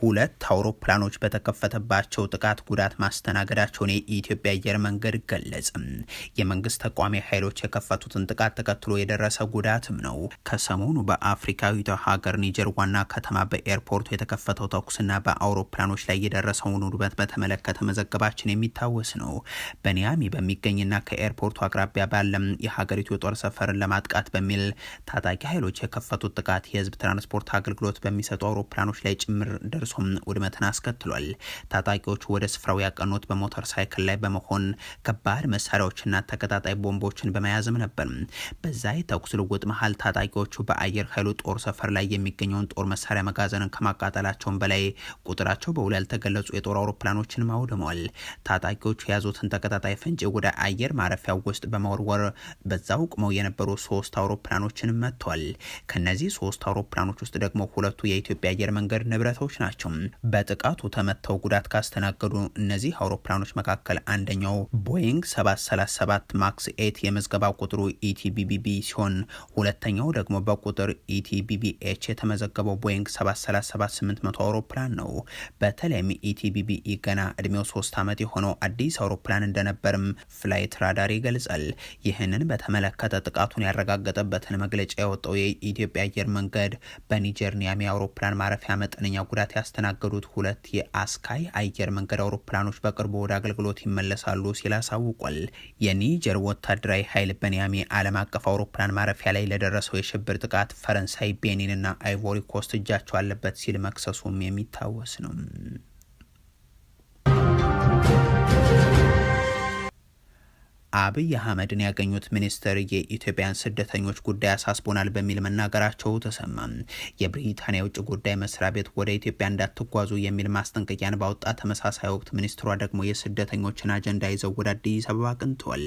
ሁለት አውሮፕላኖች በተከፈተባቸው ጥቃት ጉዳት ማስተናገዳቸውን የኢትዮጵያ አየር መንገድ ገለጸ። የመንግስት ተቋሚ ኃይሎች የከፈቱትን ጥቃት ተከትሎ የደረሰ ጉዳትም ነው። ከሰሞኑ በአፍሪካዊቷ ሀገር ኒጀር ዋና ከተማ በኤርፖርቱ የተከፈተው ተኩስና በአውሮፕላኖች ላይ የደረሰውን ውድመት በተመለከተ መዘገባችን የሚታወስ ነው። በኒያሚ በሚገኝና ከኤርፖርቱ አቅራቢያ ባለም የሀገሪቱ የጦር ሰፈርን ለማጥቃት በሚል ታጣቂ ኃይሎች የከፈቱት ጥቃት የህዝብ ትራንስፖርት አገልግሎት በሚሰጡ አውሮፕላኖች ላይ ጭምር ደርሶም ውድመትን አስከትሏል። ታጣቂዎቹ ወደ ስፍራው ያቀኑት በሞተር ሳይክል ላይ በመሆን ከባድ መሳሪያዎችና ተቀጣጣይ ቦምቦችን በመያዝም ነበር። በዛ የተኩስ ልውውጥ መሀል ታጣቂዎቹ በአየር ኃይሉ ጦር ሰፈር ላይ የሚገኘውን ጦር መሳሪያ መጋዘንን ከማቃጠላቸውን በላይ ቁጥራቸው በውል ያልተገለጹ የጦር አውሮፕላኖችን አውድመዋል። ታጣቂዎቹ የያዙትን ተቀጣጣይ ፈንጂ ወደ አየር ማረፊያው ውስጥ በመወርወር በዛው ቆመው የነበሩ 3 አውሮፕላኖችን መጥቷል። ከነዚህ 3 አውሮፕላኖች ውስጥ ደግሞ ሁለቱ የኢትዮጵያ አየር መንገድ ንብረቶች ናቸው። በጥቃቱ ተመተው ጉዳት ካስተናገዱ እነዚህ አውሮፕላኖች መካከል አንደኛው ቦይንግ 737 ማክስ 8 የመዝገባ ቁጥሩ ኢቲቢቢቢ ሲሆን ሁለተኛው ደግሞ በቁጥር ኢቲቢቢኤች የተመዘገበው ቦይንግ 737-800 አውሮፕላን ነው። በተለይም ኢቲቢቢኢ ገና እድሜው 3 ዓመት የሆነው አዲስ አውሮፕላን እንደነበርም ፍላይት ራዳር ይገልጻል። ይህንን በተመለከተ ጥቃቱን ያረጋገጠበትን መግለጫ ያወጣው የኢትዮጵያ አየር መንገድ በኒጀር ኒያሚ አውሮፕላን ማረፊያ መጠነኛ ጉዳት ያስተናገዱት 2 የአስካይ አየር መንገድ አውሮፕላኖች በቅርቡ ወደ አገልግሎት ይመለሳሉ ሲል አሳውቋል። የኒጀር ወታደራዊ ኃይል በኒያሚ ዓለም አቀፍ አውሮፕላን ማረፊያ ላይ ለደረሰው የሽብር ጥቃት ፈረንሳይ፣ ቤኒን እና አይቮሪ ኮስት እጃቸው አለበት ሲል መክሰሱም የሚታወስ ነው። አብይ አህመድን ያገኙት ሚኒስትር የኢትዮጵያን ስደተኞች ጉዳይ አሳስቦናል በሚል መናገራቸው ተሰማ። የብሪታንያ የውጭ ጉዳይ መስሪያ ቤት ወደ ኢትዮጵያ እንዳትጓዙ የሚል ማስጠንቀቂያን ባወጣ ተመሳሳይ ወቅት ሚኒስትሯ ደግሞ የስደተኞችን አጀንዳ ይዘው ወደ አዲስ አበባ አቅንተዋል።